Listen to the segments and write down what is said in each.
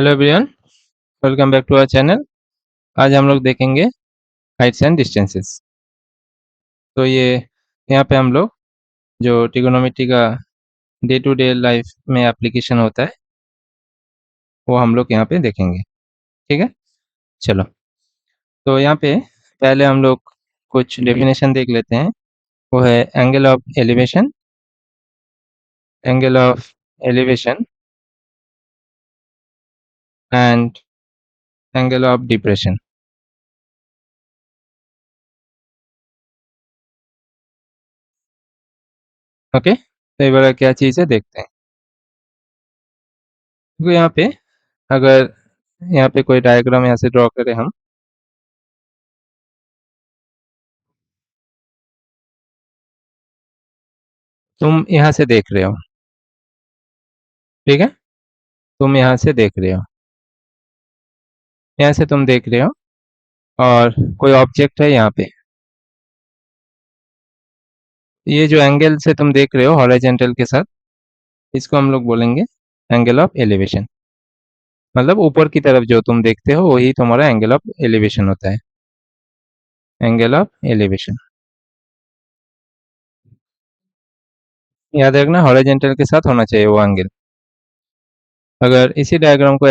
Hello everyone, welcome back to our channel. आज हम लोग देखेंगे हाइट्स एंड डिस्टेंसेस। तो ये यहाँ पे हम लोग जो ट्रिगोनोमेट्री का डे टू डे लाइफ में एप्लीकेशन होता है वो हम लोग यहाँ पे देखेंगे। ठीक है, चलो। तो यहाँ पे पहले हम लोग कुछ डेफिनेशन देख लेते हैं। वो है angle of elevation and angle of depression. Okay, तो ये वाला क्या चीज़ है देखते हैं। तो यहाँ पे अगर यहाँ पे कोई डायग्राम यहाँ से ड्रॉ करें हम, तुम यहाँ से देख रहे हो, ठीक है। तुम यहाँ से देख रहे हो, यहाँ से तुम देख रहे हो और कोई ऑब्जेक्ट है यहाँ पे। ये जो एंगल से तुम देख रहे हो हॉरिजॉन्टल के साथ, इसको हम लोग बोलेंगे एंगल ऑफ एलिवेशन। मतलब ऊपर की तरफ जो तुम देखते हो वही तुम्हारा एंगल ऑफ एलिवेशन होता है, एंगल ऑफ एलिवेशन। याद रखना हॉरिजॉन्टल के साथ होना चाहिए वो एंगल। अगर इसी डायग्राम को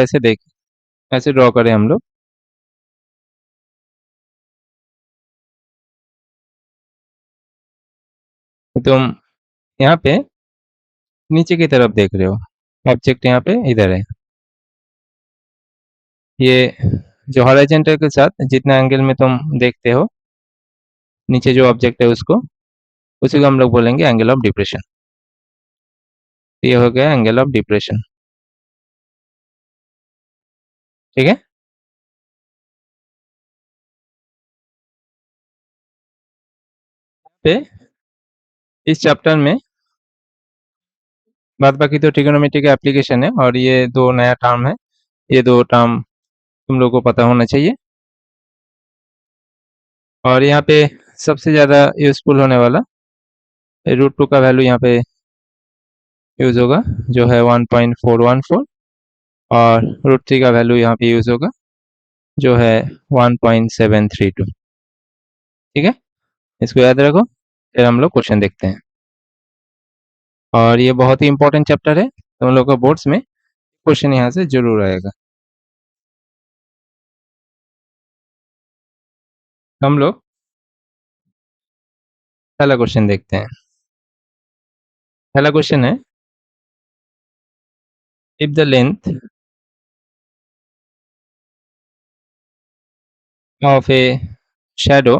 ऐसे ड्रॉ करें हम लोग, तो तुम यहाँ पे नीचे की तरफ देख रहे हो, ऑब्जेक्ट यहाँ पे इधर है। ये जो हॉरिजॉन्टल के साथ जितना एंगल में तुम देखते हो नीचे जो ऑब्जेक्ट है उसको, उसी को हम लोग बोलेंगे एंगल ऑफ डिप्रेशन। ये हो गया एंगल ऑफ डिप्रेशन, ठीक है। पे इस चैप्टर में बाद बाकी तो ट्रिगोनोमेट्री का एप्लीकेशन है और ये दो नया टर्म है। ये दो टर्म तुम लोग को पता होना चाहिए। और यहाँ पे सबसे ज़्यादा यूजफुल होने वाला √2 का वैल्यू यहाँ पे यूज़ होगा, जो है 1.414, और √3 का वैल्यू यहाँ पे यूज़ होगा जो है 1.732। ठीक है, इसको याद रखो। फिर हम लोग क्वेश्चन देखते हैं। और ये बहुत ही इंपॉर्टेंट चैप्टर है, तुम लोग का बोर्ड्स में क्वेश्चन यहाँ से जरूर आएगा। हम लोग पहला क्वेश्चन देखते हैं। पहला क्वेश्चन है, if the length of a shadow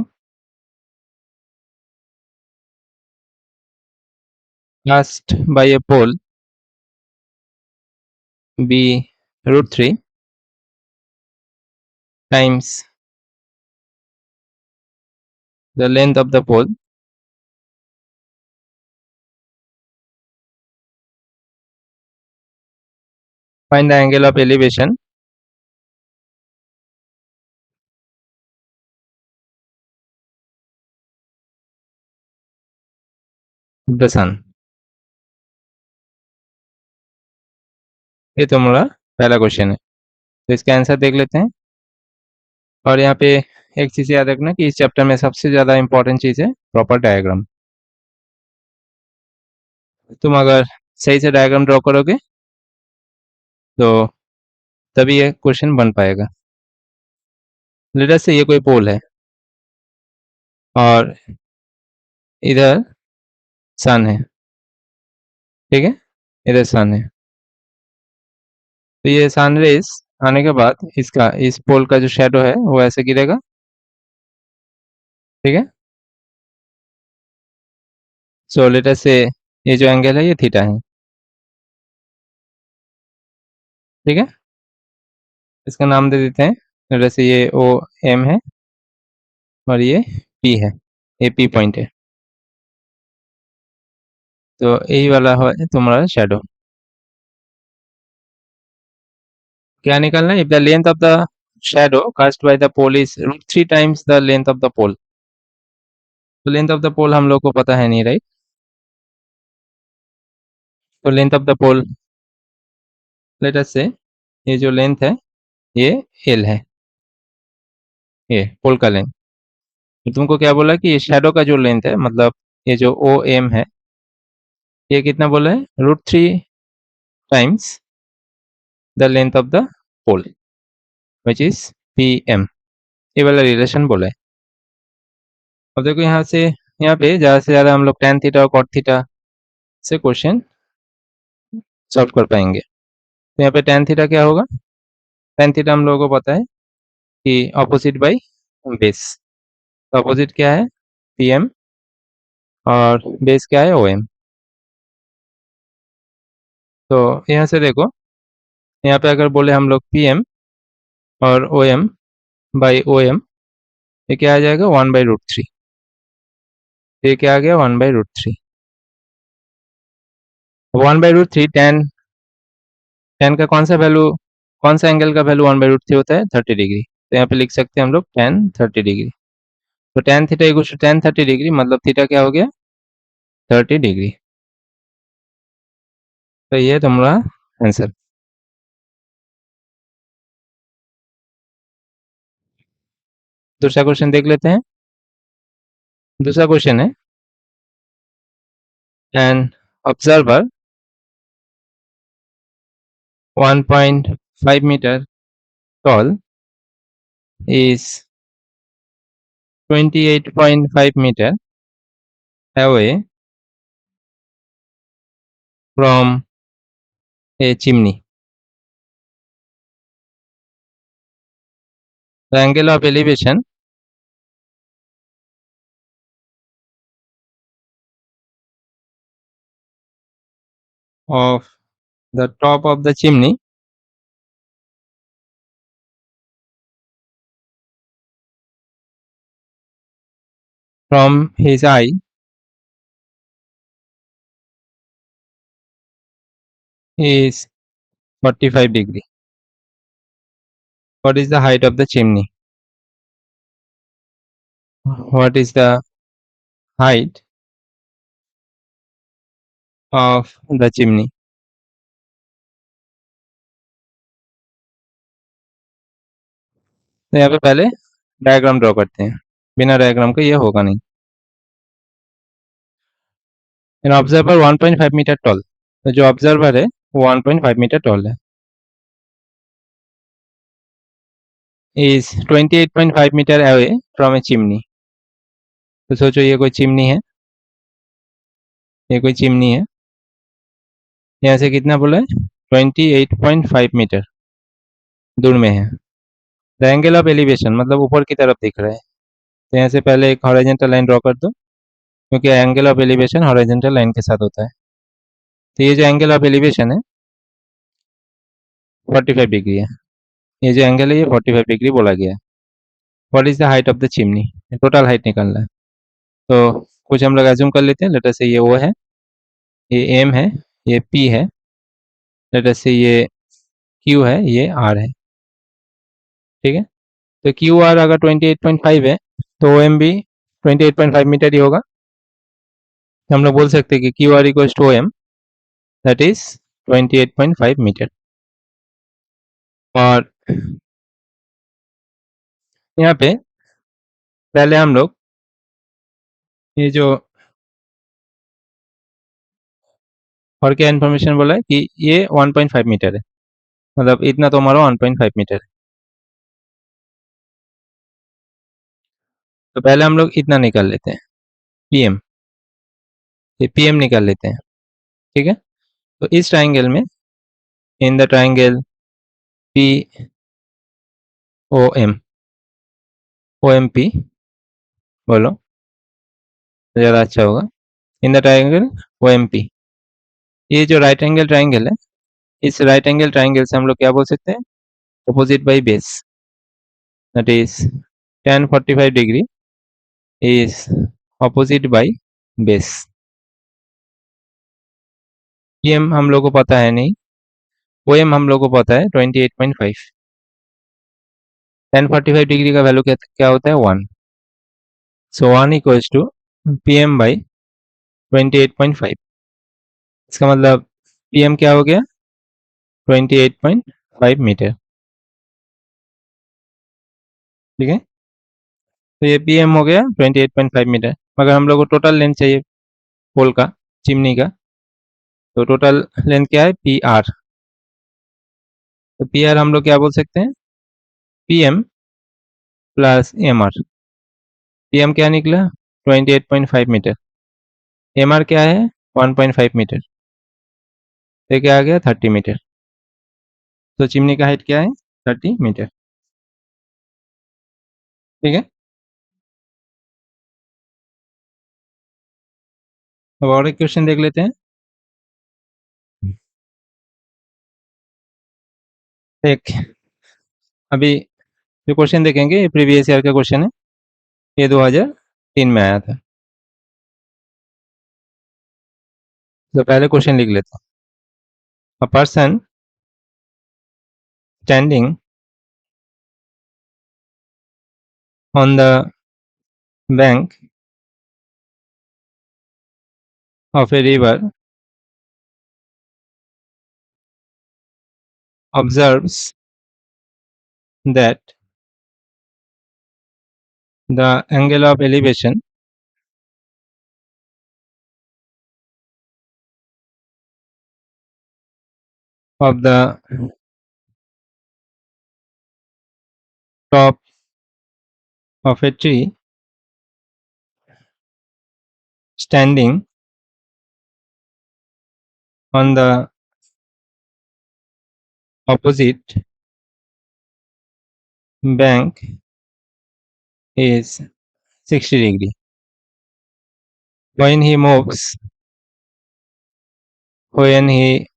cast by a pole be √3 times the length of the pole, find the angle of elevation of the sun। ये तुम्हारा पहला क्वेश्चन है, तो इसका आंसर देख लेते हैं। और यहाँ पे एक चीज़ याद रखना कि इस चैप्टर में सबसे ज़्यादा इंपॉर्टेंट चीज़ है प्रॉपर डायग्राम। तुम अगर सही से डायग्राम ड्रॉ करोगे तो तभी ये क्वेश्चन बन पाएगा। लेटर से ये कोई पोल है और इधर सन है, ठीक है, इधर सन है। तो ये सन रेज आने के बाद इसका इस पोल का जो शेडो है वो ऐसे गिरेगा, ठीक है। सो लेटर से ये जो एंगल है ये थीटा है, ठीक है। इसका नाम दे देते हैं। लेटर से ये ओ एम है और ये पी है, ये पी पॉइंट है। तो यही वाला है तुम्हारा शेडो। क्या निकालना है? If the length of the shadow cast by the pole is √3 times the length of the pole. तो लेंथ ऑफ द पोल हम लोग को पता है नहीं, राइट। तो लेंथ ऑफ द पोल लेटर से ये जो लेंथ है ये एल है, ये पोल का लेंथ। तो तुमको क्या बोला कि ये शैडो का जो लेंथ है, मतलब ये जो ओ एम है, ये कितना बोला है, √3 times the length of the pole which is P M. ये वाला रिलेशन बोला है। अब देखो यहाँ से यहाँ पे ज़्यादा से ज़्यादा हम लोग tan थीटा और cot थीटा से क्वेश्चन सॉल्व कर पाएंगे। तो यहाँ पे tan थीटा क्या होगा, tan थीटा हम लोगों को पता है कि ऑपोजिट बाई बेस। तो अपोजिट क्या है, पी एम, और बेस क्या है, ओ एम। तो यहाँ से देखो, यहाँ पे अगर बोले हम लोग पी एम और O M by O M, ये क्या आ जाएगा, 1/√3। ये क्या आ गया, 1/√3। 1/√3 tan का कौन सा वैल्यू, कौन सा एंगल का वैल्यू 1/√3 होता है, 30 डिग्री। तो यहाँ पे लिख सकते हैं हम लोग tan 30 डिग्री। तो tan theta equal to tan 30 degree, मतलब थीटा क्या हो गया, 30 डिग्री। तो ये तुम्हारा आंसर। दूसरा क्वेश्चन देख लेते हैं। दूसरा क्वेश्चन है, an observer 1.5 meter tall is 28.5 meter away from a chimney. The angle of elevation of the top of the chimney from his eye is 45 degree. What is the height of the chimney? What is the height of the chimney? तो यहाँ पे पहले diagram draw करते हैं, बिना diagram के ये होगा नहीं। एन ऑब्जर्वर 1.5 मीटर टॉल, तो जो ऑब्जर्वर है वो 1.5 मीटर टॉल है, is 28.5 metre away from a chimney. तो सोचो ये कोई चिमनी है, ये कोई चिमनी है, यहाँ से कितना बोला है, 28.5 मीटर दूर में है। द एंगल ऑफ एलिवेशन, मतलब ऊपर की तरफ दिख रहा है। तो यहाँ से पहले एक हॉरिजॉन्टल लाइन ड्रॉ कर दो, क्योंकि angle of elevation horizontal line के साथ होता है। तो ये जो एंगल ऑफ एलिवेशन है 45 डिग्री है, ये जो एंगल है ये 45 डिग्री बोला गया है। What is the height of the chimney, total height निकालना है। तो कुछ हम लोग एज्यूम कर लेते हैं, लेटर से ये ओ है, ये एम है, ये पी है, लेटर से ये क्यू है, ये आर है। ठीक है, तो क्यू आर अगर 28.5 है तो ओ एम भी 28.5 मीटर ही होगा। तो हम लोग बोल सकते हैं कि Q R equals to O M, that is 28.5 metre. और यहाँ पे पहले हम लोग ये जो, और क्या इन्फॉर्मेशन बोला है कि ये 1.5 मीटर है, मतलब इतना तो हमारा 1.5 मीटर है। तो पहले हम लोग इतना निकाल लेते हैं, पीएम, ये पीएम निकाल लेते हैं। ठीक है, तो इस ट्राइंगल में, in the triangle P O M, O M P बोलो तो ज़्यादा अच्छा होगा। In the triangle O M P, ये जो राइट एंगल ट्राइंगल है, इस राइट एंगल ट्राइंगल से हम लोग क्या बोल सकते हैं, opposite by base, that is tan 45 degree is opposite by base. PM हम लोग को पता है नहीं, ओ एम हम लोग को पता है 28.5। tan 45 डिग्री का वैल्यू क्या क्या होता है, 1। So 1 equals to P M by 28.5। इसका मतलब पी एम क्या हो गया, 28.5 5 मीटर। ठीक है, तो ये पीएम हो गया 28.5 मीटर। मगर हम लोग को टोटल लेंथ चाहिए पोल का, चिमनी का। तो टोटल लेंथ क्या है, पी आर। तो पी आर हम लोग क्या बोल सकते हैं, P M plus M R. P M क्या निकला, 28.5 मीटर। एम आर क्या है, 1.5 मीटर। तो क्या आ गया, 30 मीटर। तो चिमनी का हाइट क्या है, 30 मीटर। ठीक है, अब और एक क्वेश्चन देख लेते हैं। एक अभी जो क्वेश्चन देखेंगे, ये प्रीवियस ईयर का क्वेश्चन है। ये 2003 में आया था। तो पहले क्वेश्चन लिख लेते हैं। A person standing on the bank of a river observes that the angle of elevation of the top of a tree standing on the opposite bank is 60 degree. When he moves, when he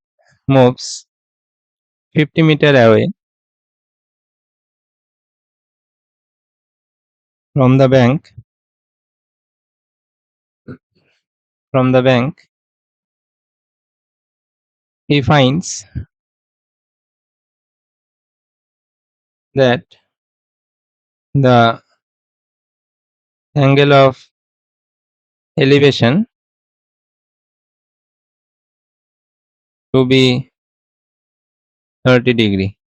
moves 50 meter away from the bank, he finds that the angle of elevation to be 30 degree.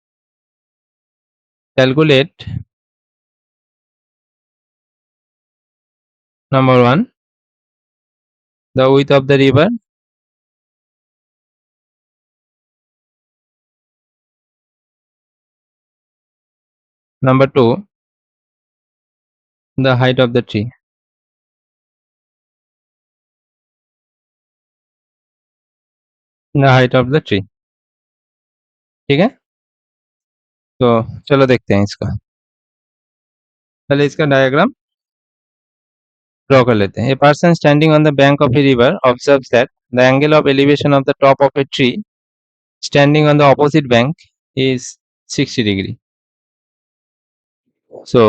Calculate number 1, the width of the river. Number 2, the height of the tree. The height of the tree. ठीक है, तो चलो देखते हैं इसका। पहले इसका diagram draw कर लेते हैं। A person standing on the bank of a river observes that the angle of elevation of the top of a tree standing on the opposite bank is 60 degree. So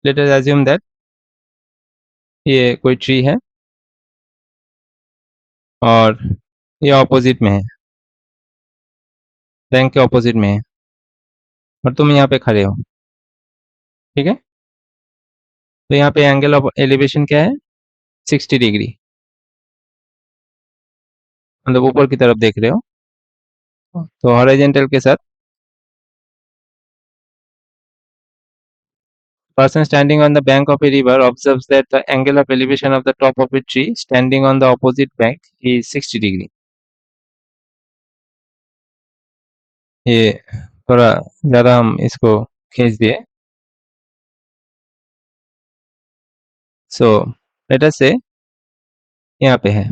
let us assume that ये कोई tree है और ये opposite में है, bank के opposite में है, और तुम यहाँ पे खड़े हो। ठीक है, तो यहाँ पे एंगल ऑफ एलिवेशन क्या है, 60 डिग्री। मतलब ऊपर की तरफ देख रहे हो, तो हॉरिजॉन्टल के साथ। Person standing on the bank of a river observes that the angle of elevation of the top of a tree standing on the opposite bank is 60 degree. ये थोड़ा ज़्यादा हम इसको खींच दिए। सो लेट अस से यहाँ पे है,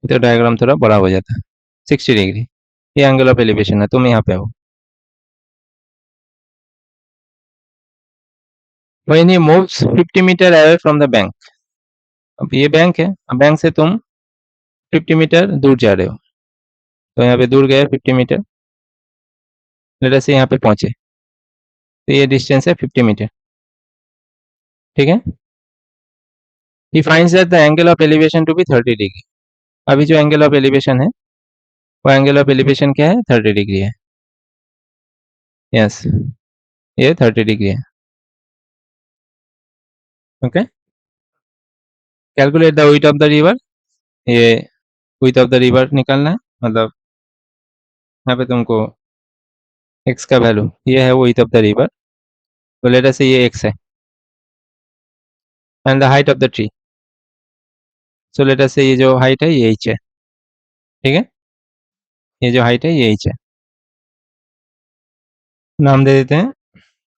तो डायग्राम थोड़ा बड़ा हो जाता है। 60 डिग्री ये एंगल ऑफ एलिवेशन है, तुम यहाँ पे हो। When he moves 50 metre away from the bank, अब ये बैंक है, अब बैंक से तुम 50 मीटर दूर जा रहे हो, तो यहाँ पे दूर गए 50 मीटर। लेट अस से यहाँ पे पहुंचे, तो ये डिस्टेंस है 50 मीटर। ठीक है, he finds that the angle of elevation to be 30 degree. अभी जो एंगल ऑफ एलिवेशन है, वो एंगल ऑफ एलिवेशन क्या है, 30 डिग्री है। यस, ये 30 डिग्री है। Okay, calculate the width of the river. ये विड्थ ऑफ द रिवर निकालना है, मतलब यहाँ पे तुमको x का वैल्यू ये है width ऑफ द रिवर, तो लेट अस से ये x है, and the height of the tree, so let us से ये जो हाइट है ये h है, ठीक है, ये जो हाइट है ये h है, नाम दे देते हैं,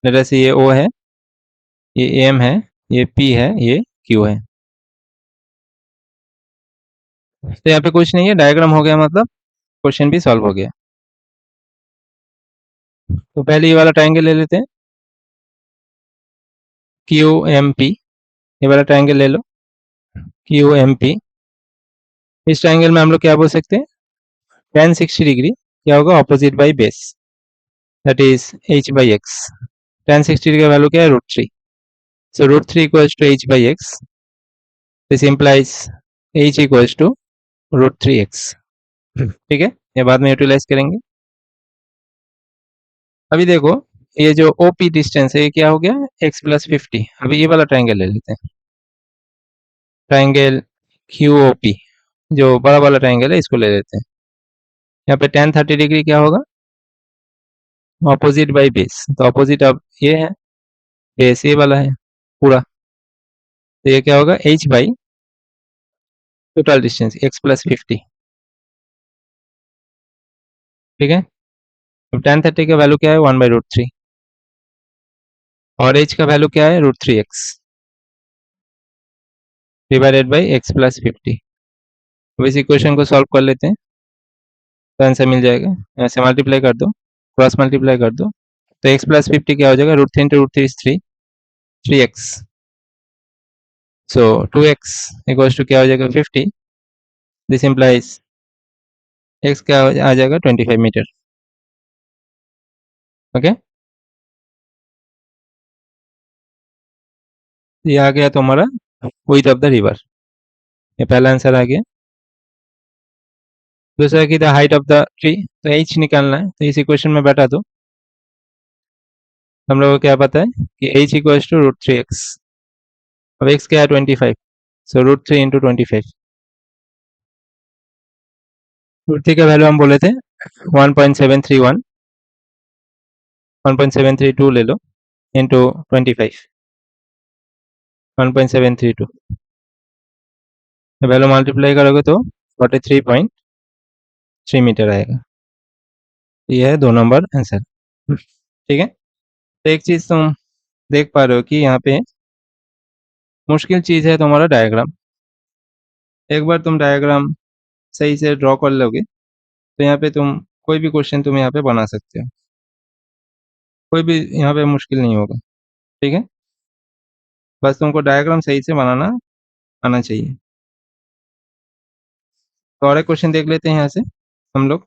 लेट अस से ये o है, ये m है, ये p है, ये q है। तो यहाँ पे कुछ नहीं है, डायग्राम हो गया, मतलब क्वेश्चन भी सॉल्व हो गया। तो पहले ये वाला ट्रायंगल ले लेते हैं, क्यू एम पी, ये वाला ट्रायंगल ले लो, क्यू एम पी। इस ट्रायंगल में हम लोग क्या बोल सकते हैं, tan 60 डिग्री क्या होगा, opposite by base, that is h by x. tan 60 degree का वैल्यू क्या है, √3, so √3 equals to h by x, this implies h equals to √3x, ठीक है, ये बाद में यूटिलाइज करेंगे। अभी देखो ये जो OP डिस्टेंस है ये क्या हो गया, x प्लस 50। अभी ये वाला ट्रायंगल ले लेते हैं, ट्रायंगल QOP, जो बड़ा वाला ट्रायंगल है इसको ले लेते हैं। यहाँ पे tan 30 डिग्री क्या होगा, ऑपोजिट बाई बेस, तो ऑपोजिट अब ये है, बेस ये वाला है पूरा, तो ये क्या होगा, h by total distance x plus 50, ठीक है। अब tan 30 का वैल्यू क्या है, 1/√3, और h का वैल्यू क्या है, √3x divided by x plus 50। अब इस इक्वेशन को सॉल्व कर लेते हैं, तो आंसर मिल जाएगा, यहाँ से मल्टीप्लाई कर दो, क्रॉस मल्टीप्लाई कर दो, तो x प्लस 50 क्या हो जाएगा, √3 into √3 is 3, 3x, so 2x equals to क्या हो जाएगा, 50, दिस इम्प्लाइज x क्या आ जाएगा, 25 मीटर, ओके। ये आ गया तुम्हारा विड्थ ऑफ द रिवर, ये पहला आंसर आ गया। दूसरा की the height of the tree, तो h निकालना है, तो इस इक्वेशन में बैठा दो, हम लोग को क्या पता है कि h इक्वल्स टू √3x, अब x क्या है, 25, सो √3 इंटू 25, √3 का वैल्यू हम बोले थे 1.731, 1.732 ले लो, इंटू 25, 1.732, वैल्यू मल्टीप्लाई करोगे तो 43.3 मीटर आएगा, ये है 2 नंबर आंसर, ठीक है। तो एक चीज़ तुम देख पा रहे हो कि यहाँ पे मुश्किल चीज़ है तुम्हारा डायग्राम, एक बार तुम डायग्राम सही से ड्रॉ कर लोगे तो यहाँ पे तुम कोई भी क्वेश्चन तुम यहाँ पे बना सकते हो, कोई भी यहाँ पे मुश्किल नहीं होगा, ठीक है, बस तुमको डायग्राम सही से बनाना आना चाहिए। तो और एक क्वेश्चन देख लेते हैं यहाँ से हम लोग,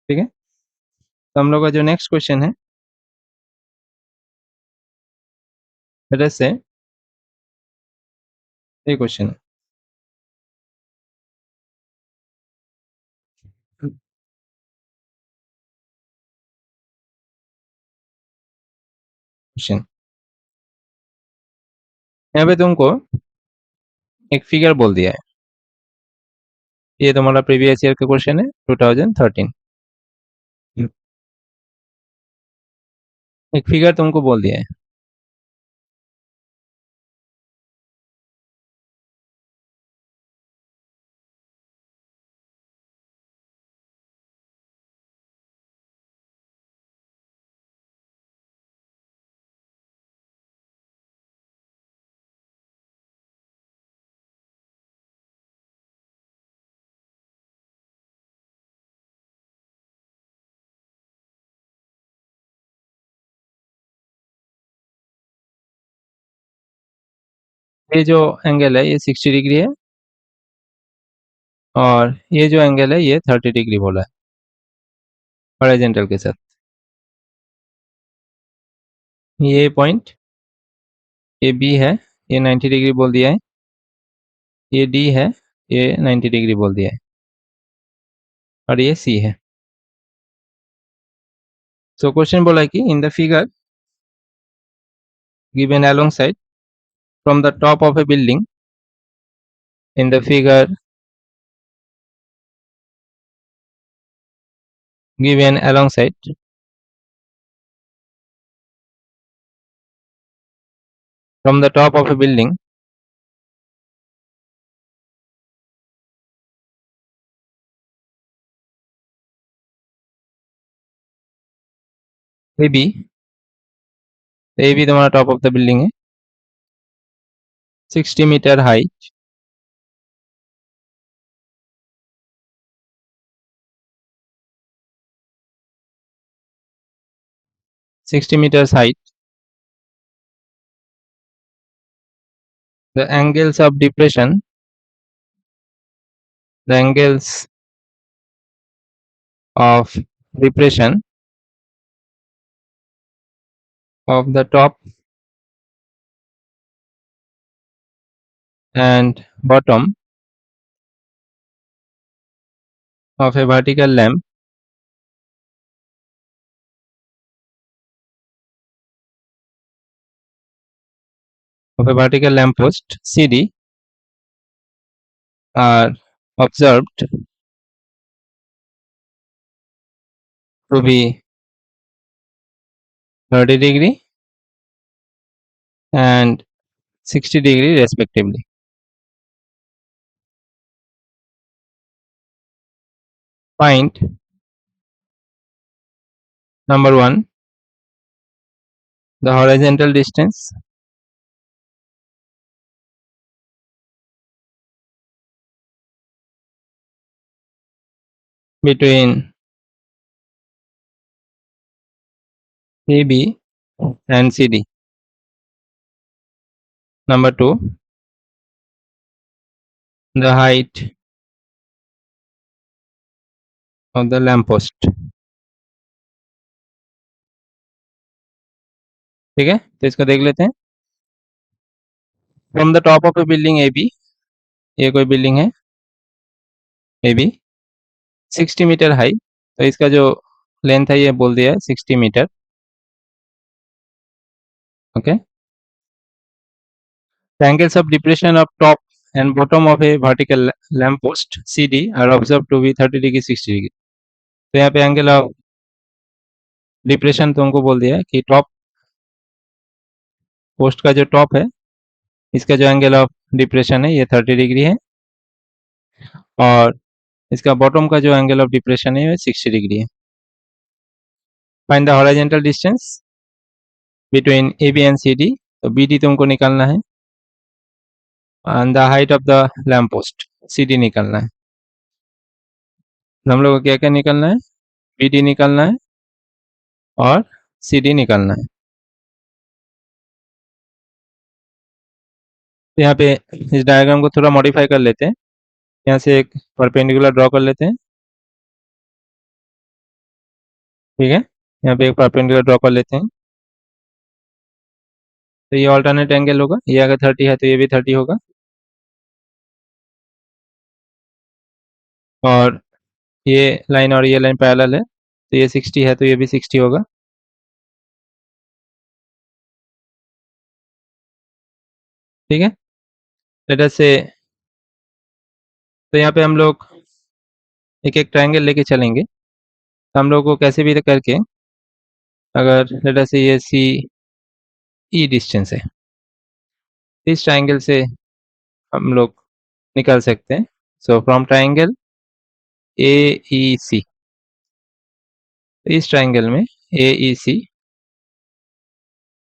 ठीक है। तो हम लोग का जो नेक्स्ट क्वेश्चन है, लेट से ये क्वेश्चन है, क्वेश्चन यहाँ पे तुमको एक फिगर बोल दिया है, ये तुम्हारा प्रीवियस ईयर का क्वेश्चन है 2013, एक फिगर तुमको बोल दिया है, ये जो एंगल है ये 60 डिग्री है, और ये जो एंगल है ये 30 डिग्री बोला है हॉरिजॉन्टल के साथ, ये पॉइंट ये बी है, ये 90 डिग्री बोल दिया है, ये डी है, ये 90 डिग्री बोल दिया है, और ये सी है। सो क्वेश्चन बोला है कि in the figure given along side from the top of A building, in the figure given alongside from the top of a building AB, AB तुम्हारा टॉप ऑफ द बिल्डिंग है, 60 metre height, sixty metres height, the angles of depression, the angles of depression of the top and bottom of a vertical lamp post CD are observed to be 30 degree and 60 degree respectively. Find number 1 the horizontal distance between AB and CD. Number 2 the height of the lamp post. ठीक है, तो इसको देख लेते हैं. From the top of A building AB, ये कोई building है AB, 60 मीटर हाई, तो इसका जो लेंथ है ये बोल दिया है 60 metre. Okay, the angles of depression of top and bottom of a vertical lamp post CD are observed to be 30 degree 60 degree. तो यहाँ पे एंगल ऑफ डिप्रेशन तुमको बोल दिया है कि टॉप पोस्ट का जो टॉप है इसका जो एंगल ऑफ डिप्रेशन है ये 30 डिग्री है और इसका बॉटम का जो एंगल ऑफ डिप्रेशन है ये 60 डिग्री है. Find the horizontal distance between AB and CD, तो BD तुमको निकालना है and the height of the lamp post CD निकालना है. हम लोग को क्या क्या निकालना है, BD निकालना है और CD निकालना है. तो यहाँ पे इस डायग्राम को थोड़ा मॉडिफाई कर लेते हैं. यहाँ से एक परपेंडिकुलर ड्रॉ कर लेते हैं. ठीक है, यहाँ पे एक परपेंडिकुलर ड्रॉ कर लेते हैं. तो ये ऑल्टरनेट एंगल होगा, ये अगर 30 है तो ये भी 30 होगा और ये लाइन और ये लाइन पैरेलल है तो ये 60 है तो ये भी 60 होगा. ठीक है, लेट अस से, तो यहाँ पे हम लोग एक एक ट्रायंगल लेके चलेंगे. तो हम लोग को कैसे भी करके अगर लेट अस से ये CE डिस्टेंस है, इस ट्रायंगल से हम लोग निकाल सकते हैं. सो फ्रॉम ट्रायंगल AEC, इस ट्रायंगल में AEC,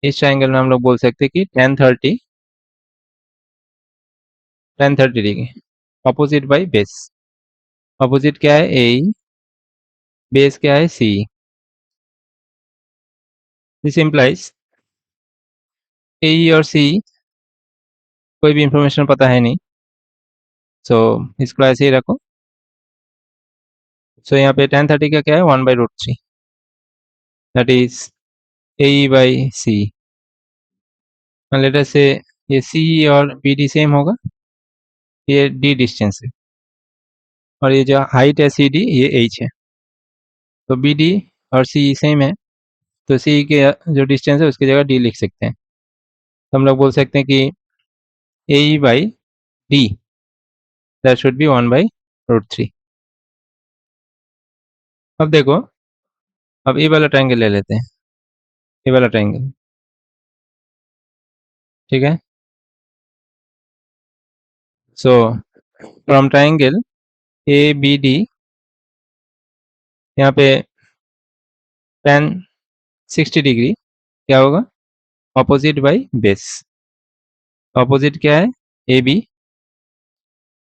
इस ट्रायंगल में हम लोग बोल सकते हैं कि tan 30 degree opposite by base. Opposite क्या है AE, बेस क्या है CE. दिस इम्प्लाइज AE और CE कोई भी इंफॉर्मेशन पता है नहीं, सो इसको ऐसे ही रखो. सो यहाँ पे tan 30 का क्या है 1/√3, that is AE by CE. Late us से ये CE और BD सेम होगा, ये D डिस्टेंस है और ये जो हाइट है CD ये H है. तो BD और CE सेम है तो CE के जो डिस्टेंस है उसकी जगह D लिख सकते हैं. तो हम लोग बोल सकते हैं कि AE by D that should B 1/√3. अब देखो अब ये वाला ट्रायंगल ले लेते हैं, ये वाला ट्रायंगल, ठीक है। So from triangle A B D, यहाँ पे tan 60 डिग्री क्या होगा, ऑपोजिट बाई बेस। ऑपोजिट क्या है, ए बी,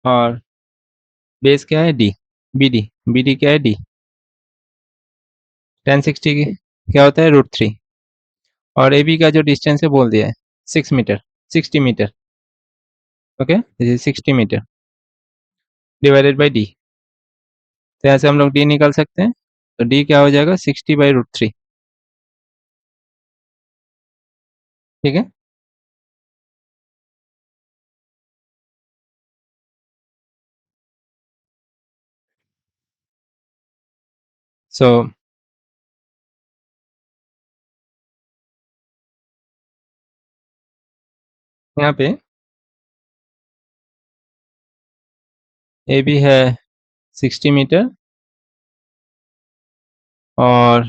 और बेस क्या है, D, B D. B D क्या है, डी। tan 60 क्या होता है, √3, और ए बी का जो डिस्टेंस है बोल दिया है 6 metre, 60 metre. Okay, this is 60 metre divided by D. तो यहाँ से हम लोग डी निकाल सकते हैं, तो डी क्या हो जाएगा, 60/√3, ठीक है। सो यहाँ पे ए बी है 60 मीटर, और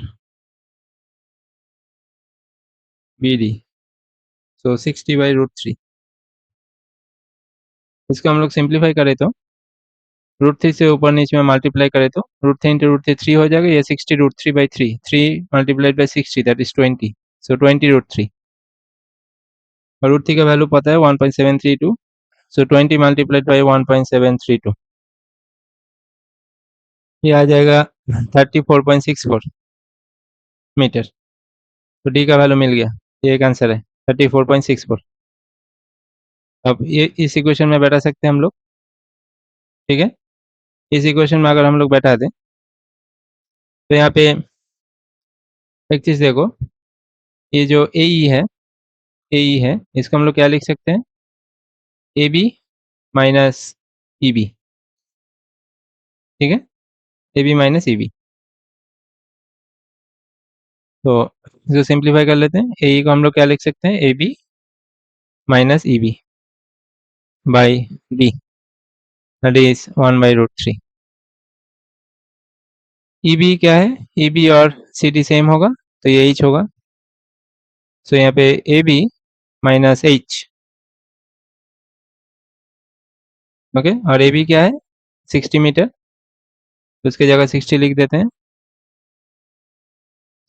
बी डी, सो 60/√3। इसको हम लोग सिंप्लीफाई करें तो √3 से ऊपर नीचे में मल्टीप्लाई करें तो √3 इंटू √3 3 हो जाएगा, ये 60 √3/3, 3 मल्टीप्लाइड बाई 60 दैट इज 20, सो 20√3। और √3 का वैल्यू पता है 1.732, सो 20 मल्टीप्लाइड बाई 1.732, ये आ जाएगा 34.64 मीटर। तो डी का वैल्यू मिल गया, ये एक आंसर है 34.64। अब ये इस इक्वेशन में बैठा सकते हैं हम लोग, ठीक है। इस इक्वेशन में अगर हम लोग बैठा दें तो यहाँ पे एक चीज़ देखो, ये जो ए ई है, ए ई है, इसको हम लोग क्या लिख सकते हैं, A B minus E B, ठीक है, A B minus E B. तो इसको सिंप्लीफाई कर लेते हैं, ए ई को हम लोग क्या लिख सकते हैं, A B minus E B by D, that is 1/√3। E B क्या है, ई बी और सी डी सेम होगा, तो ये एच होगा। सो यहाँ पे A B minus H, okay, और ए बी क्या है 60 मीटर, तो उसकी जगह 60 लिख देते हैं।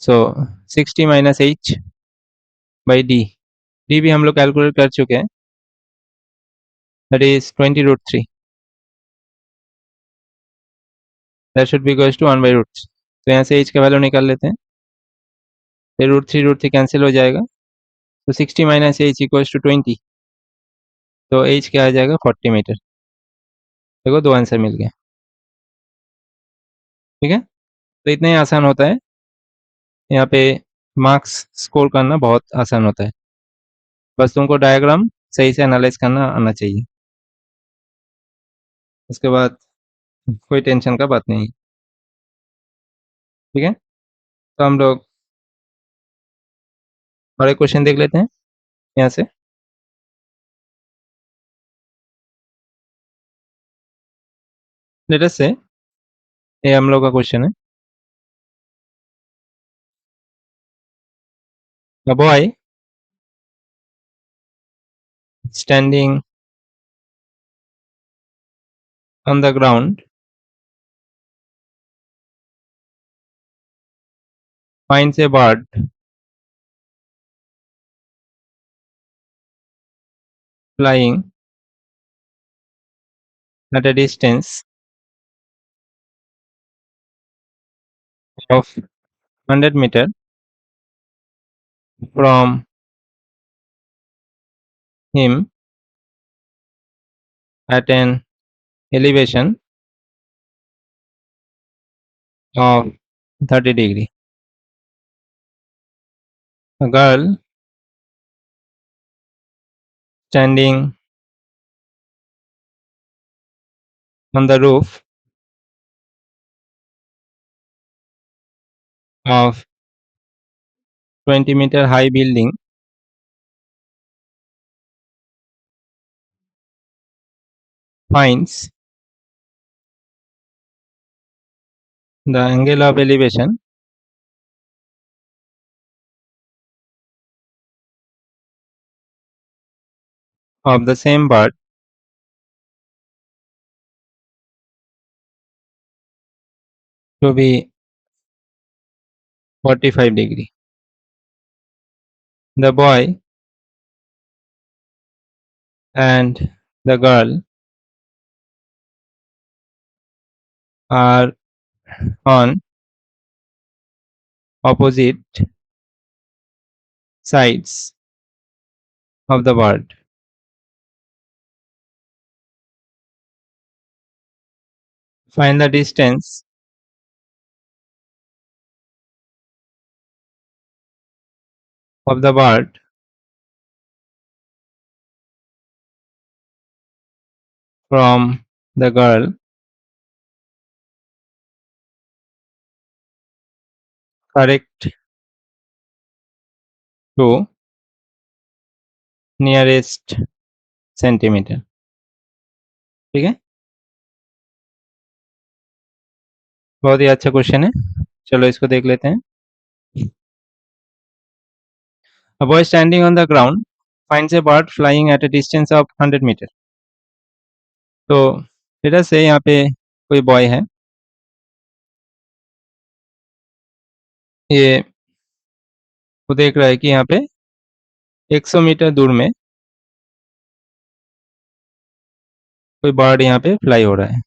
So 60 minus H by D, D भी हम लोग कैलकुलेट कर चुके हैं, that is 20√3, that should be equals to 1/√3। तो यहाँ से एच का वैल्यू निकाल लेते हैं, फिर √3 कैंसिल हो जाएगा, तो 60 माइनस एच इक्वल्स टू 20, तो एच क्या आ जाएगा 40 मीटर। देखो दो आंसर मिल गया, ठीक है। तो इतना ही आसान होता है, यहाँ पे मार्क्स स्कोर करना बहुत आसान होता है, बस तुमको डायग्राम सही से एनालाइज करना आना चाहिए, उसके बाद कोई टेंशन का बात नहीं है, ठीक है। तो हम लोग और एक क्वेश्चन देख लेते हैं यहाँ से। लेट अस से, ये हम लोग का क्वेश्चन है, a boy standing on the ground finds a bird flying at a distance of 100 meter from him at an elevation of 30 degree. A girl standing on the roof of 20-meter high building finds the angle of elevation of the same bird to be 45 degree. The boy and the girl are on opposite sides of the bird. Find the distance of the bird from the girl correct to nearest centimeter. ठीक है, बहुत ही अच्छा question है। चलो इसको देख लेते हैं। A boy standing on the ground finds a bird flying at a distance of 100 meter. तो लेट अस से यहाँ पे कोई बॉय है, ये वो देख रहा है कि यहाँ पे 100 मीटर दूर में कोई बर्ड यहाँ पे फ्लाई हो रहा है।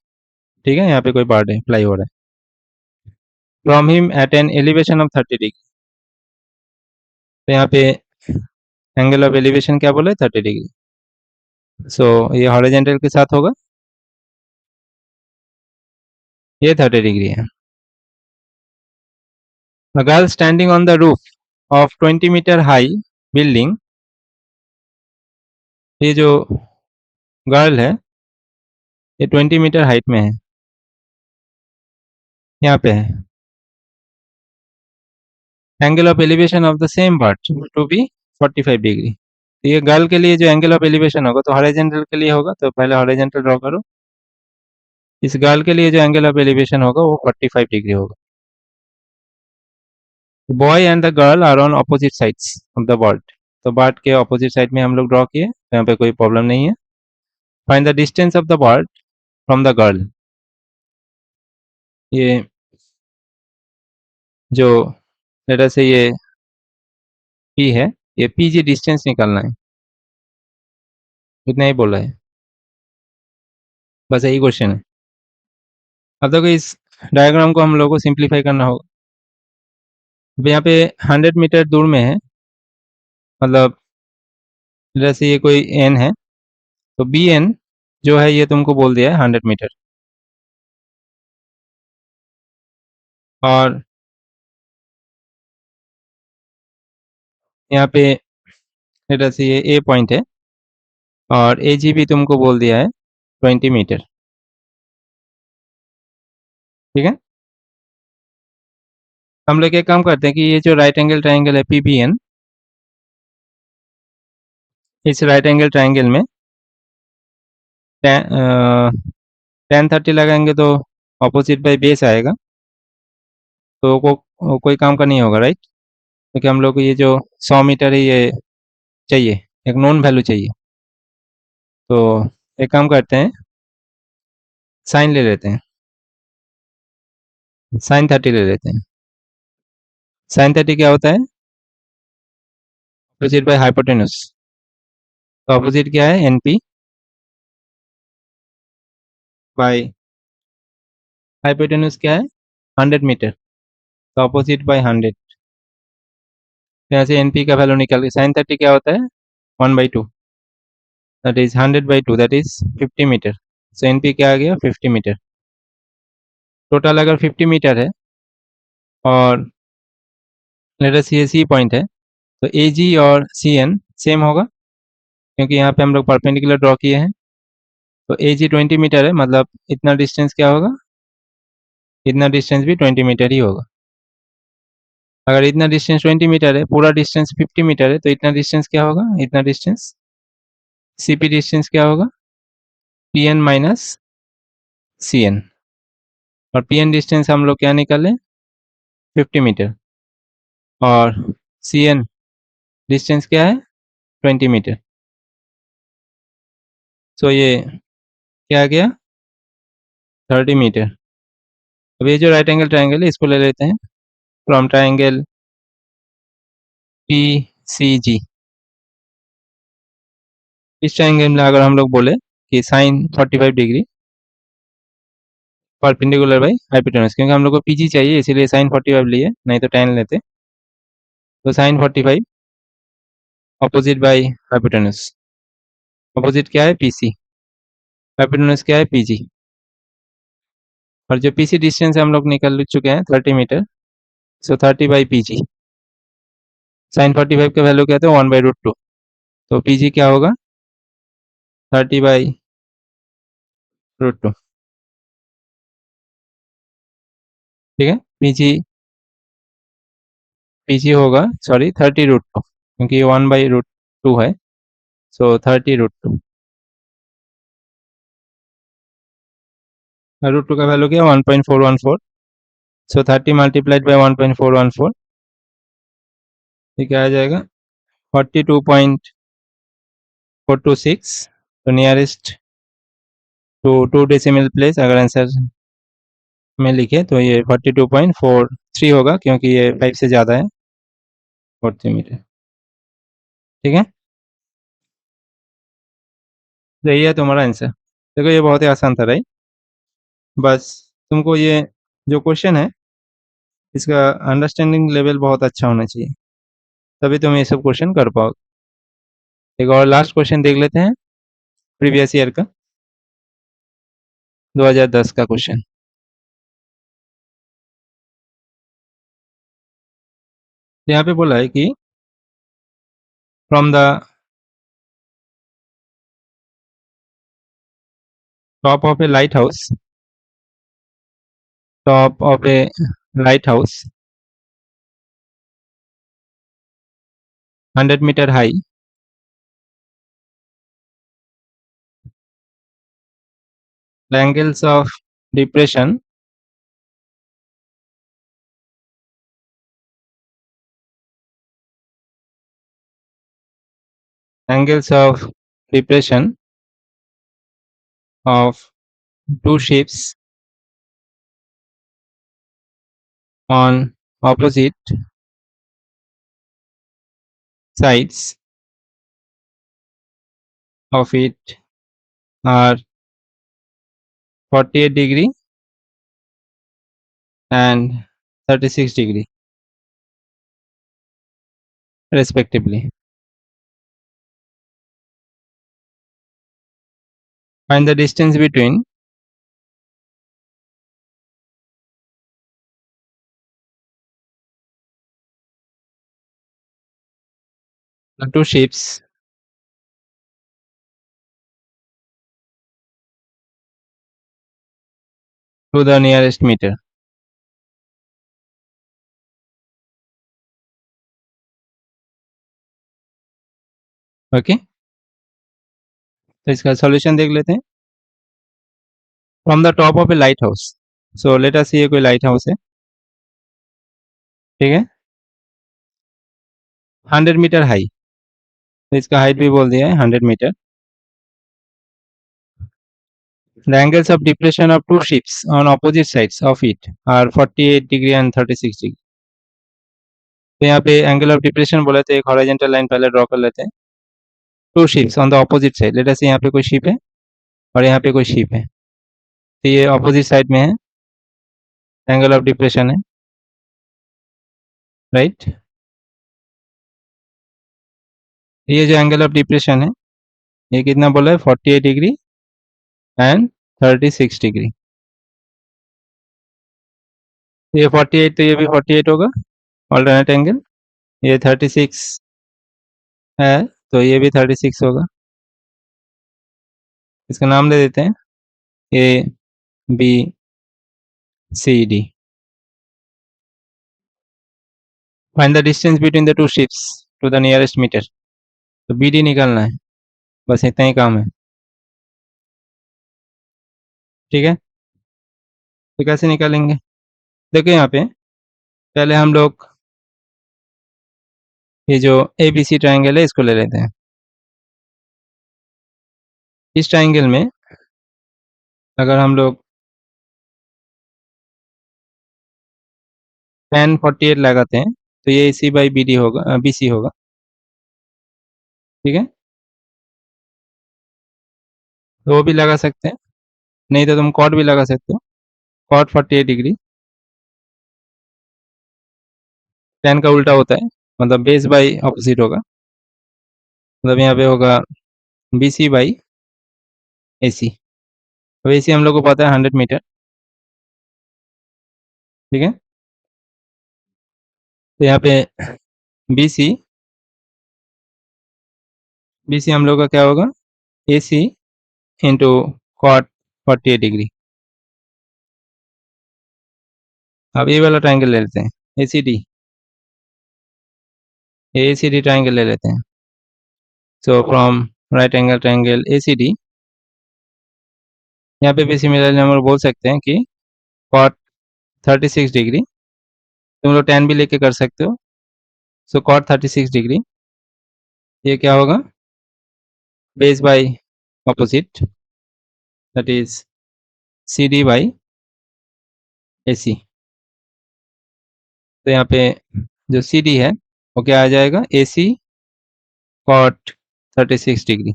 ठीक है, यहाँ पे कोई बर्ड है फ्लाई हो रहा है from him at an elevation of 30 degree. तो यहाँ पे एंगल ऑफ एलिवेशन क्या बोला है, 30 डिग्री। सो ये हॉरिजॉन्टल के साथ होगा, ये 30 डिग्री है। A girl standing on the roof of 20 meter high building, ये जो गर्ल है ये 20 मीटर हाइट में है, यहाँ पे है। Angle of elevation of the same bird to be 45 degree. तो ये गर्ल के लिए जो एंगल ऑफ एलिवेशन होगा तो हॉरिजॉन्टल के लिए होगा, तो पहले हॉरिजॉन्टल ड्रॉ करो। इस गर्ल के लिए जो एंगल ऑफ एलिवेशन होगा वो 45 डिग्री होगा। Boy and the girl are on opposite sides of the bird. तो बर्ड के ऑपोजिट साइड में हम लोग ड्रॉ किए, तो यहाँ पे कोई प्रॉब्लम नहीं है। Find the distance of the bird from the girl. ये जो लेटर से ये पी है, ये पी जी डिस्टेंस निकालना है, इतना ही बोला है, बस यही क्वेश्चन है। अब देखो इस डायग्राम को हम लोग को सिंप्लीफाई करना होगा। अब यहाँ पे 100 मीटर दूर में है, मतलब जैसे ये कोई एन है, तो बी एन जो है ये तुमको बोल दिया है 100 मीटर, और यहाँ पे जैसे ये ए पॉइंट है, और ए जी भी तुमको बोल दिया है 20 मीटर। ठीक है, हम लोग एक काम करते हैं कि ये जो राइट एंगल ट्राइंगल है पी बी एन, इस राइट एंगल ट्राइंगल में 10-30 लगाएंगे तो ऑपोजिट बाई बेस आएगा, तो कोई काम का नहीं होगा, राइट। क्योंकि हम लोग को ये जो 100 मीटर है ये चाहिए, एक नोन वैल्यू चाहिए। तो एक काम करते हैं, साइन ले लेते हैं, साइन 30 ले लेते हैं। साइन 30 क्या होता है, अपोजिट बाय हाइपोटेन्यूज। तो अपोजिट क्या है, एन पी बाय हाइपोटेन्यूज क्या है, 100 मीटर, तो अपोजिट बाय 100। यहाँ से एन पी का वैल्यू निकाल के साइन 30 क्या होता है, 1/2, that is 100/2, that is 50 metre. So N P क्या आ गया, 50 मीटर। टोटल अगर 50 मीटर है और लेटर सी सी पॉइंट है, तो ए जी और सी एन सेम होगा, क्योंकि यहाँ पे हम लोग परपेंडिकुलर ड्रॉ किए हैं। तो ए जी 20 मीटर है, मतलब इतना डिस्टेंस क्या होगा, इतना डिस्टेंस भी 20 मीटर ही होगा। अगर इतना डिस्टेंस 20 मीटर है, पूरा डिस्टेंस 50 मीटर है, तो इतना डिस्टेंस क्या होगा, इतना डिस्टेंस सी पी डिस्टेंस क्या होगा, P N minus C N. और पी एन डिस्टेंस हम लोग क्या निकाले, 50 मीटर, और सी एन डिस्टेंस क्या है, 20 मीटर। सो ये क्या आ गया 30 मीटर। अब ये जो राइट एंगल ट्राइंगल है इसको ले लेते हैं from triangle P C G. इस ट्राइंगल में अगर हम लोग बोले कि sine 45 degree perpendicular by hypotenuse, क्योंकि हम लोग को पीजी चाहिए इसीलिए साइन 45 लिए, नहीं तो tan लेते। तो sine 45 opposite by hypotenuse. Opposite क्या है पीसी, हाइपोटेनस क्या है पीजी। और जो पीसी डिस्टेंस हम लोग निकल चुके हैं 30 metre, so 30 by P G. Sine 45 का वैल्यू क्या था 1/√2, तो पीजी क्या होगा 30/√2। ठीक है, पीजी होगा सॉरी 30√2, क्योंकि 1/√2 है, सो 30√2। √2 का वैल्यू क्या 1.414, सो 30 मल्टीप्लाइड बाई 1.414, ये क्या आ जाएगा 42.426। तो नियरेस्ट टू 2 डेसिमल प्लेस अगर आंसर में लिखे तो ये 42.43 होगा, क्योंकि ये 5 से ज़्यादा है 43 मीटर। ठीक है, तो यही है तुम्हारा आंसर। देखो ये बहुत ही आसान था राइट, बस तुमको ये जो क्वेश्चन है इसका अंडरस्टैंडिंग लेवल बहुत अच्छा होना चाहिए, तभी तुम ये सब क्वेश्चन कर पाओगे। एक और लास्ट क्वेश्चन देख लेते हैं प्रीवियस ईयर का, 2010 का क्वेश्चन। यहाँ पे बोला है कि from the top of a lighthouse, top of a lighthouse 100 metre high, the angles of depression angles of depression of two ships on opposite sides of it are 48 degree and 36 degree respectively. Find the distance between the two ships to the nearest meter. Okay, तो इसका solution देख लेते हैं। From the top of a light house, so let us ये कोई light house है, ठीक है, 100 मीटर हाई, तो इसका हाइट भी बोल दिया है 100 metre. The angles of depression of two ships on opposite sides of it are 48 degree and 36 degree. तो यहाँ पे एंगल ऑफ डिप्रेशन बोला तो एक हॉरिजॉन्टल लाइन पहले ड्रॉ कर लेते हैं। Two ships on the opposite side, let us say यहाँ पे कोई शिप है और यहाँ पे कोई शिप है, तो ये ऑपोजिट साइड में है, एंगल ऑफ डिप्रेशन है राइट। ये जो एंगल ऑफ डिप्रेशन है ये कितना बोला है 48 डिग्री एंड 36 डिग्री। ये 48 तो ये भी 48 होगा ऑल्टरनेट एंगल, ये 36 है तो ये भी 36 होगा। इसका नाम दे देते हैं A B C D. Find the distance between the two ships to the nearest metre, तो बी डी निकालना है, बस इतना ही काम है। ठीक है, तो कैसे निकालेंगे, देखो यहाँ पे पहले हम लोग ये जो ए बी सी ट्राइंगल है इसको ले लेते हैं। इस ट्राइंगल में अगर हम लोग tan 48 लगाते हैं तो ये AC बाई BD होगा, BC होगा, ठीक है। तो वो भी लगा सकते हैं, नहीं तो तुम कॉट भी लगा सकते हो, कॉट 48 डिग्री। tan का उल्टा होता है, मतलब बेस बाई ऑपोजिट होगा, मतलब यहाँ पे होगा BC बाई AC। तो AC हम लोग को पता है 100 मीटर, ठीक है। तो यहाँ पे BC हम लोग का क्या होगा, AC इंटू कॉट 48 डिग्री। अब ये वाला ट्राइंगल ले लेते हैं, ACD ट्राइंगल ले लेते हैं। So from right angle triangle ACD, यहाँ पे भी सिमिलरली हम लोग बोल सकते हैं कि कॉट 36 डिग्री, तुम लोग tan भी लेके कर सकते हो। सो कॉट 36 डिग्री, ये क्या होगा, base by opposite, that is CD by AC। तो यहाँ पे जो CD है वो क्या आ जाएगा, AC कॉट 36 डिग्री,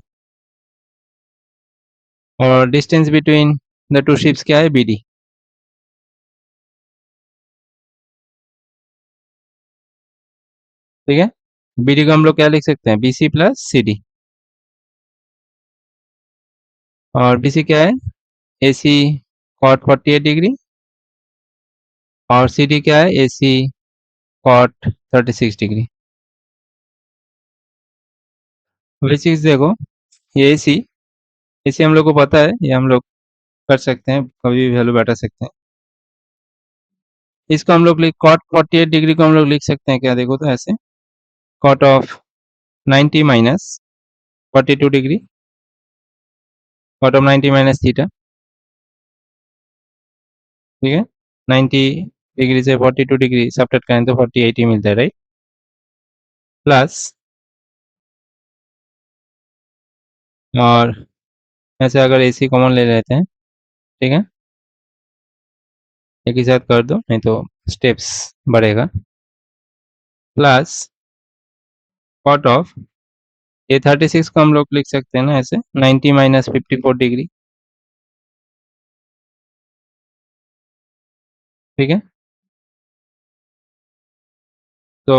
और distance between the two ships क्या है, BD। ठीक है, BD को हम लोग क्या लिख सकते हैं, BC प्लस CD, और BC क्या है, AC कॉट 48 डिग्री, और CD क्या है, AC कॉट 36 डिग्री। बेसिक्स देखो, ये AC हम लोग को पता है, ये हम लोग कर सकते हैं, कभी भी वैल्यू बैठा सकते हैं। इसको हम लोग कॉट 48 डिग्री को हम लोग लिख सकते हैं क्या, देखो तो ऐसे, कॉट ऑफ 90 माइनस 42 degree, cot of 90 minus theta, ठीक है। 90 डिग्री से 42 डिग्री सब्ट्रैक्ट करें तो 48 ही मिलता है, राइट। प्लस, और ऐसे अगर AC कॉमन ले लेते हैं, ठीक है, एक ही साथ कर दो नहीं तो स्टेप्स बढ़ेगा, प्लस कॉट ऑफ, ये 36 को हम लोग लिख सकते हैं ना ऐसे, 90 माइनस 54 डिग्री, ठीक है। तो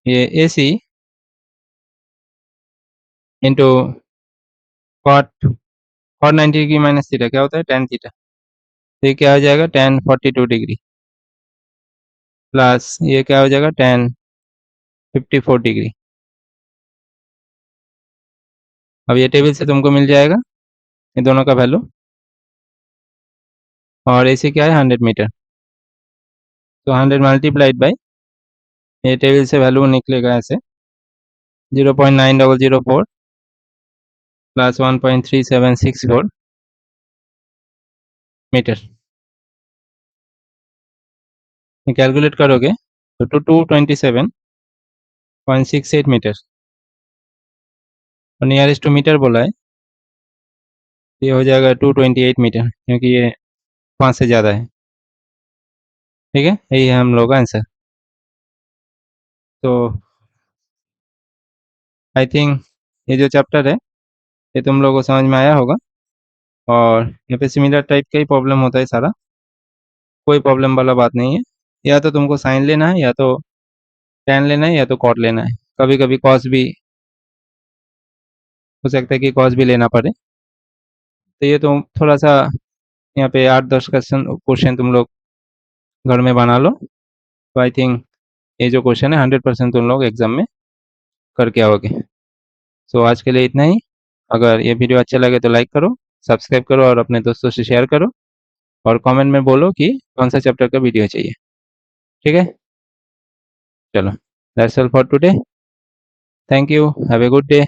ये AC into cot 90 degree minus theta क्या होता है, tan थीटा, तो ये क्या हो जाएगा, tan 42 डिग्री, प्लस ये क्या हो जाएगा, tan 54 डिग्री। अब ये टेबल से तुमको मिल जाएगा ये दोनों का वैल्यू, और AC क्या है, 100 मीटर, तो 100 मल्टीप्लाइड बाई, ये टेबल से वैल्यू निकलेगा ऐसे 0.9004 प्लस 1.3764 मीटर। कैलकुलेट करोगे तो 227.68 मीटर, और नियरेस्ट टू मीटर बोला है, ये हो जाएगा 228 मीटर, क्योंकि ये 5 से ज़्यादा है, ठीक है। यही है हम लोग का आंसर। तो आई थिंक ये जो चैप्टर है ये तुम लोगों को समझ में आया होगा, और यहाँ पे सिमिलर टाइप का ही प्रॉब्लम होता है सारा, कोई प्रॉब्लम वाला बात नहीं है। या तो तुमको साइन लेना है, या तो tan लेना है, या तो कॉट लेना है, कभी कभी कॉस भी हो सकता है कि कॉस भी लेना पड़े। तो ये तो थोड़ा सा यहाँ पे 8-10 क्वेश्चन तुम लोग घर में बना लो, तो आई थिंक ये जो क्वेश्चन है 100% तुम लोग एग्जाम में करके आओगे। सो आज के लिए इतना ही। अगर ये वीडियो अच्छा लगे तो लाइक करो, सब्सक्राइब करो, और अपने दोस्तों से शेयर करो, और कमेंट में बोलो कि कौन सा चैप्टर का वीडियो चाहिए, ठीक है। चलो, that's all for today, thank you, have a good day.